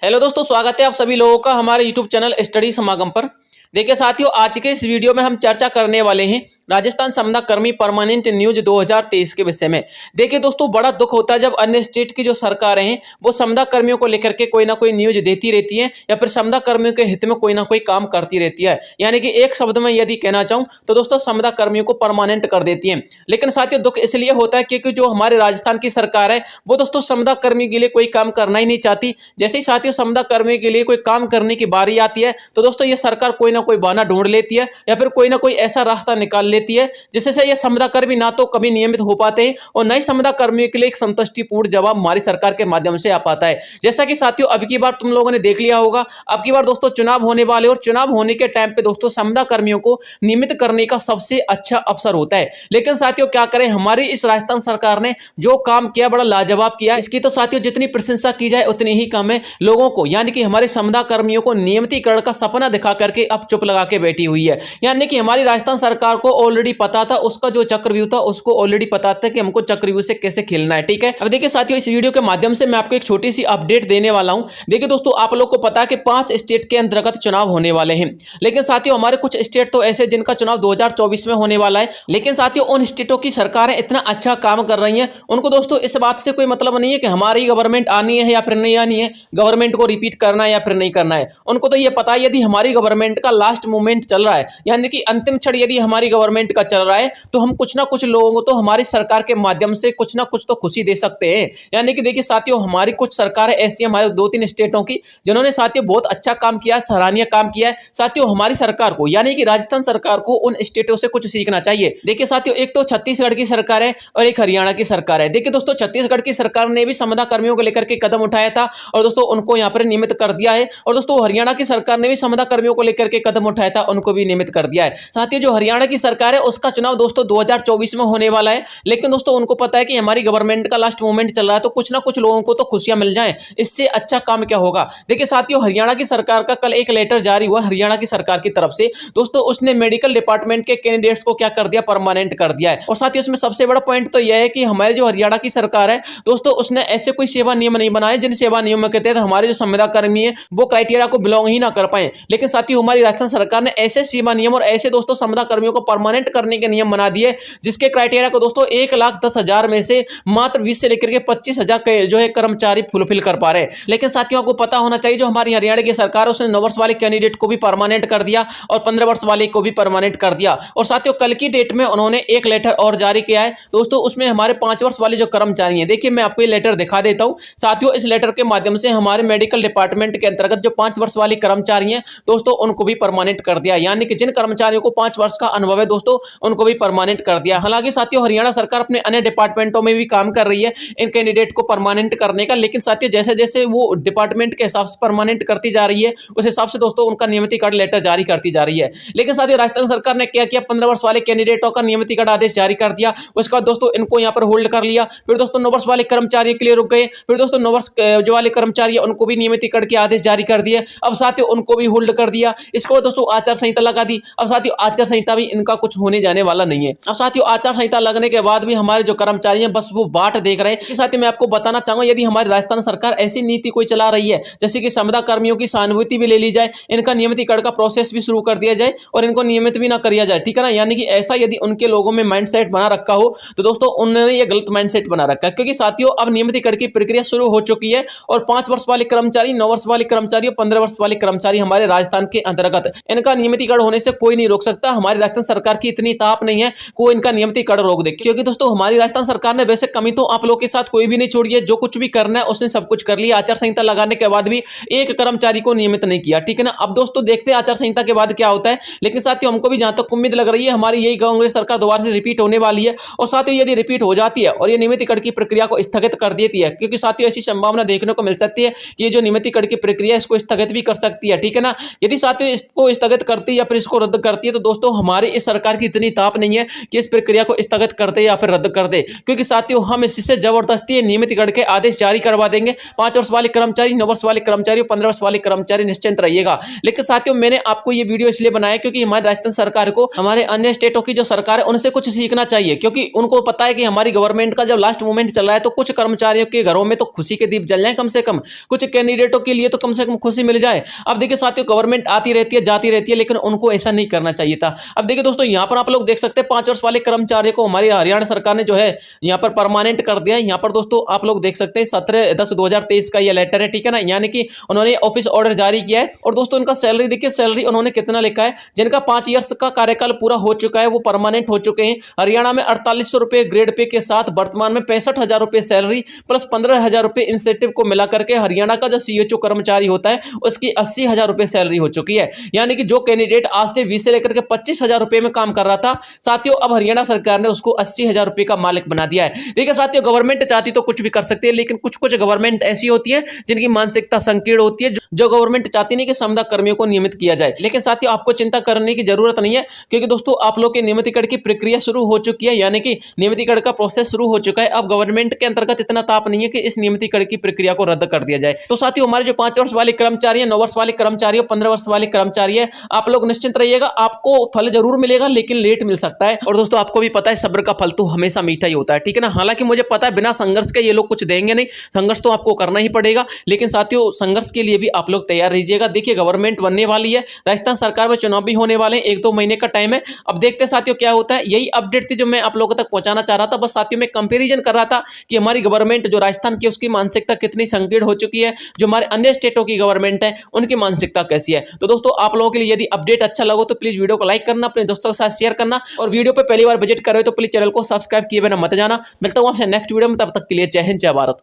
Hello दोस्तों, स्वागत है आप सभी लोगों का हमारे यूट्यूब चैनल स्टडी समागम पर। देखिए साथियों, आज के इस वीडियो में हम चर्चा करने वाले हैं राजस्थान संविदा कर्मी परमानेंट न्यूज 2023 के विषय में। देखिए दोस्तों, बड़ा दुख होता है जब अन्य स्टेट की जो सरकारें हैं वो संविदा कर्मियों को लेकर के कोई ना कोई न्यूज देती रहती है या फिर संविदा कर्मियों के हित में कोई ना कोई काम करती रहती है। यानी कि एक शब्द में यदि कहना चाहूँ तो दोस्तों संविदा कर्मियों को परमानेंट कर देती है। लेकिन साथियों, दुख इसलिए होता है क्योंकि जो हमारे राजस्थान की सरकार है वो दोस्तों संविदा कर्मी के लिए कोई काम करना ही नहीं चाहती। जैसे ही साथियों संविदा कर्मी के लिए कोई काम करने की बारी आती है तो दोस्तों ये सरकार कोई ना कोई बहाना ढूंढ लेती है या फिर कोई ना कोई ऐसा रास्ता निकाल लेती है जिससे ये संविदा कर्मी ना तो कभी नियमित हो पाते हैं और न ही संविदा कर्मियों के लिए एक संतुष्टिपूर्ण जवाब हमारी सरकार के माध्यम से आ पाता है। जैसा कि साथियों अब की बार तुम लोगों ने देख लिया होगा, अब की बार दोस्तों चुनाव होने वाले और चुनाव होने के टाइम पे दोस्तों संविदा कर्मियों को नियमित करने का सबसे अच्छा अवसर होता है। लेकिन साथियों क्या करें, हमारी इस राजस्थान सरकार ने जो काम किया बड़ा लाजवाब किया। इसकी तो साथियों जितनी प्रशंसा की जाए उतनी ही कम है। लोगों को यानी कि हमारे संविदा कर्मियों को नियमितीकरण का सपना दिखा करके अब चुप लगा के बैठी हुई है। यानी कि हमारी राजस्थान सरकार को ऑलरेडी पता था, उसका जो चक्रव्यूह था उसको ऑलरेडी पता था कि हमको चक्रव्यूह से कैसे खेलना है। ठीक है, अब देखिए साथियों इस वीडियो के माध्यम से मैं आपको एक छोटी सी अपडेट देने वाला हूं। देखिए दोस्तों, आप लोग को पता है कि 5 स्टेट के अंतर्गत चुनाव होने वाले हैं। लेकिन साथियों हमारे कुछ स्टेट तो ऐसे जिनका चुनाव 2024 में होने वाला है। लेकिन साथियों उन स्टेटों की सरकारें इतना अच्छा काम कर रही हैं, उनको दोस्तों इस बात से कोई मतलब नहीं है कि हमारी गवर्नमेंट आनी है या फिर नहीं आनी है, गवर्नमेंट को रिपीट करना है या फिर नहीं करना है। उनको तो ये पता है यदि हमारी गवर्नमेंट का लास्ट मोमेंट चल रहा है, यानी कि अंतिम क्षण यदि हमारी गवर्नमेंट का चल रहा है, तो हम कुछ ना कुछ लोगों को तो हमारी सरकार के माध्यम से कुछ ना कुछ तो खुशी दे सकते हैं। यानी कि देखिए साथियों, हमारी कुछ सरकारें ऐसी हमारे 2-3 स्टेटों की जिन्होंने साथियों बहुत अच्छा काम किया, सराहनीय काम किया है। साथियों हमारी सरकार को यानी कि राजस्थान सरकार को उन स्टेटों से कुछ सीखना चाहिए। देखिए साथियों, एक तो छत्तीसगढ़ की सरकार है और एक हरियाणा की सरकार है। देखिए दोस्तों, छत्तीसगढ़ की सरकार ने भी संविदा कर्मियों को लेकर के कदम उठाया था और दोस्तों उनको यहाँ पर नियमित कर दिया है। और दोस्तों हरियाणा की सरकार ने भी संविदा कर्मियों को लेकर के कदम उठाया था, उनको भी नियमित कर दिया है। साथियों जो हरियाणा की सरकार है उसका चुनाव दोस्तों 2024 में होने वाला है। लेकिन दोस्तों उनको पता है कि हमारी गवर्नमेंट का लास्ट मोमेंट चल रहा है, तो कुछ ना कुछ लोगों को तो खुशियां मिल जाएं, इससे अच्छा काम क्या होगा। देखिए साथियों, हरियाणा की सरकार का कल एक लेटर जारी हुआ हरियाणा की सरकार की तरफ से। दोस्तों उसने मेडिकल डिपार्टमेंट के कैंडिडेट्स को क्या कर दिया, परमानेंट कर दिया है। और साथियों इसमें सबसे बड़ा पॉइंट तो यह है कि हमारे जो हरियाणा की सरकार है दोस्तों उसने ऐसे कोई सेवा नियम नहीं बनाए जिन सेवा नियमों के तहत हमारे जो संविदा कर्मी है वो क्राइटेरिया को बिलोंग ही ना कर पाए। लेकिन साथियों हमारी राजस्थान सरकार ने ऐसे सेवा नियम और ऐसे दोस्तों संविदा कर्मियों को परमानेंट करने के नियम बना दिए जिसके क्राइटेरिया को दोस्तों 1,10,000 में से मात्र 20 से लेकर के 25,000 जो है कर्मचारी फुलफिल कर पा रहे हैं। लेकिन साथियों आपको पता होना चाहिए जो हमारी हरियाणा की सरकार है उसने 9 वर्ष वाले कैंडिडेट को भी परमानेंट कर दिया और 15 वर्ष वाले को भी परमानेंट कर दिया। और साथियों कल की डेट में उन्होंने एक लेटर और जारी किया है दोस्तों, उसमें हमारे 5 वर्ष वाले जो कर्मचारी हैं, देखिए मैं आपको ये लेटर दिखा देता हूं साथियों। इस लेटर के माध्यम से हमारे मेडिकल डिपार्टमेंट के अंतर्गत जो 5 वर्ष वाले कर्मचारी हैं दोस्तों उनको भी परमानेंट कर दिया। यानी कि जिन कर्मचारियों को 5 वर्ष का अनुभव है दोस्तों उनको भी परमानेंट कर दिया। हालांकि साथियों हरियाणा सरकार अपने अन्य डिपार्टमेंटों में भी काम कर रही है इन कैंडिडेट को परमानेंट करने का। लेकिन साथियों जैसे जैसे वो डिपार्टमेंट के हिसाब से परमानेंट करती जा रही है उस हिसाब से दोस्तों उनका नियमितीकरण लेटर जारी करती जा रही है। लेकिन साथियों राजस्थान सरकार ने क्या किया, 15 वर्ष वाले कैंडिडेटों का नियमितीकरण आदेश जारी कर दिया। उसके बाद दोस्तों इनको यहाँ पर होल्ड कर लिया। फिर दोस्तों 9 वर्ष वाले कर्मचारियों के लिए रुक गए। फिर दोस्तों 9 वर्ष जो वाले कर्मचारी उनको भी नियमितीकरण के आदेश जारी कर दिए। अब साथियों उनको भी होल्ड कर दिया। इसके बाद दोस्तों आचार संहिता लगा दी। अब साथियों आचार संहिता भी इनका कुछ होने जाने वाला नहीं है। अब साथियों आचार संहिता लगने के बाद भी हमारे जो कर्मचारी हैं बस वो बाट देख रहे हैं। साथियों मैं आपको बताना चाहूंगा यदि हमारी राजस्थान सरकार ऐसी नीति कोई चला रही है जैसे कि संविदा कर्मियों की सहानुभूति भी ले ली जाए, इनका नियमितीकरण का प्रोसेस भी शुरू कर दिया जाए और इनको नियमित भी ना किया जाए, ठीक है ना। यानी कि ऐसा यदि उनके लोगों में माइंडसेट बना रखा हो तो दोस्तों उन्होंने ये गलत माइंडसेट बना रखा है। क्योंकि साथियों अब नियमितीकरण की प्रक्रिया शुरू हो चुकी है और 5 वर्ष वाले कर्मचारी, 9 वर्ष वाले कर्मचारी और 15 वर्ष वाले कर्मचारी हमारे राजस्थान के अंतर्गत इनका नियमितीकरण होने से कोई नहीं रोक सकता। हमारी राजस्थान सरकार की इतनी ताप नहीं है कोई इनका नियमितीकरण रोक दे। क्योंकि दोस्तों हमारी राजस्थान सरकार ने वैसे कमी तो आप लोग के साथ कोई भी नहीं छोड़ी है, जो कुछ भी करना है उसने सब कुछ कर लिया। आचार संहिता लगाने के बाद भी एक कर्मचारी को नियमित नहीं किया, ठीक है ना। अब दोस्तों देखते हैं आचार संहिता के बाद क्या होता है। लेकिन साथियों हमको भी जहां तक उम्मीद लग रही है हमारी यही कांग्रेस सरकार दोबारा से रिपीट होने वाली है। और साथियों यदि रिपीट हो जाती है और ये नियमितीकरण की प्रक्रिया को स्थगित कर देती है, क्योंकि साथियों ऐसी संभावना देखने को मिल सकती है कि ये जो नियमितीकरण की प्रक्रिया इसको स्थगित भी कर सकती है, ठीक है ना। यदि साथियों इसको स्थगित करती है या फिर इसको रद्द करती है तो दोस्तों हमारी इस सरकार सरकार की इतनी ताप नहीं है कि इस प्रक्रिया को स्थगित कर दे या फिर रद्द कर दे, क्योंकि साथियों हम इससे जबरदस्ती नियमितीकरण के आदेश जारी करवा देंगे। 5 वर्ष वाले कर्मचारी, 9 वर्ष वाले कर्मचारी, 15 वर्ष वाले कर्मचारी निश्चिंत रहिएगा। लेकिन साथियों मैंने आपको ये वीडियो इसलिए बनाया क्योंकि हमारी राजस्थान सरकार को हमारे अन्य स्टेटों की जो सरकार है उनसे कुछ सीखना चाहिए, क्योंकि उनको पता है कि हमारी गवर्नमेंट का जब लास्ट मोमेंट चल रहा है तो कुछ कर्मचारियों के घरों में तो खुशी के दीप जल जाए, कम से कम कुछ कैंडिडेटों के लिए तो कम से कम खुशी मिल जाए। अब देखिए साथियों गवर्नमेंट आती रहती है जाती रहती है, लेकिन उनको ऐसा नहीं करना चाहिए था। अब देखिए दोस्तों यहाँ पर आप लोग देख सकते हैं 5 वर्ष वाले कर्मचारियों को हमारी हरियाणा सरकार ने जो है यहाँ पर परमानेंट कर दिया है। यहाँ पर दोस्तों आप लोग देख सकते हैं 17/10/2023 का ये लेटर है, ठीक है ना, यानी कि उन्होंने ऑफिस ऑर्डर जारी किया है। और दोस्तों उनका सैलरी देखिए, सैलरी उन्होंने कितना लिखा है, जिनका 5 ईयर्स का कार्यकाल पूरा हो चुका है वो परमानेंट हो चुके हैं। हरियाणा में 4800 रुपए ग्रेड पे के साथ वर्तमान में 65,000 रुपए सैलरी प्लस 15,000 रुपए इंसेंटिव को मिला करके हरियाणा का जो सीएचओ कर्मचारी होता है उसकी 80,000 रुपए सैलरी हो चुकी है। यानी कि जो कैंडिडेट आज से 20 से लेकर के 25,000 रुपए में काम कर रहा था साथियों, अब हरियाणा सरकार ने उसको 80,000 रुपए का मालिक बना दिया है। देखिए साथियों गवर्नमेंट चाहती तो कुछ भी कर सकती है, लेकिन कुछ कुछ गवर्नमेंट ऐसी होती है जिनकी मानसिकता संकीर्ण होती है, जो गवर्नमेंट चाहती नहीं कि संविदा कर्मियों को नियमित किया जाए। लेकिन साथियों आपको चिंता करने की जरूरत नहीं है, क्योंकि दोस्तों आप लोग के नियमितीकरण की प्रक्रिया शुरू हो चुकी है, यानी कि नियमितीकरण का प्रोसेस शुरू हो चुका है। अब गवर्नमेंट के अंतर्गत इतना ताप नहीं है कि इस नियमितीकरण की प्रक्रिया को रद्द कर दिया जाए। तो साथियों हमारे जो 5 वर्ष वाले कर्मचारी है, 9 वर्ष वाले कर्मचारी है, 15 वर्ष वाले कर्मचारी है, आप लोग निश्चिंत रहिएगा, आपको फल जरूर मिलेगा लेकिन लेट मिल सकता है। और दोस्तों आपको भी पता है सब्र का फल तो हमेशा मीठा ही होता है, ठीक है ना। हालांकि मुझे पता है बिना संघर्ष के ये लोग कुछ देंगे नहीं, संघर्ष तो आपको करना ही पड़ेगा, लेकिन साथियों संघर्ष के लिए भी आप लोग तैयार रहिएगा। देखिए गवर्नमेंट बनने वाली है, राजस्थान सरकार में चुनाव भी होने वाले हैं, 1-2 महीने का टाइम है। अब देखते हैं साथियों क्या होता है। यही अपडेट थी जो मैं आप लोगों तक पहुंचाना चाह रहा था। बस साथियों में कंपैरिजन कर रहा था कि हमारी गवर्नमेंट जो राजस्थान की उसकी मानसिकता कितनी संकीर्ण हो चुकी है, जो हमारे अन्य स्टेटों की गवर्नमेंट है उनकी मानसिकता कैसी है। तो दोस्तों आप लोगों के लिए यदि अपडेट अच्छा लगा तो प्लीज वीडियो को लाइक करना, अपने दोस्तों के साथ शेयर करना, और वीडियो पे पहली बार विजिट कर रहे हो तो प्लीज चैनल को सब्सक्राइब किए बिना मत जाना। मिलता हूं आपसे नेक्स्ट वीडियो में, तब तक के लिए जय हिंद जय भारत।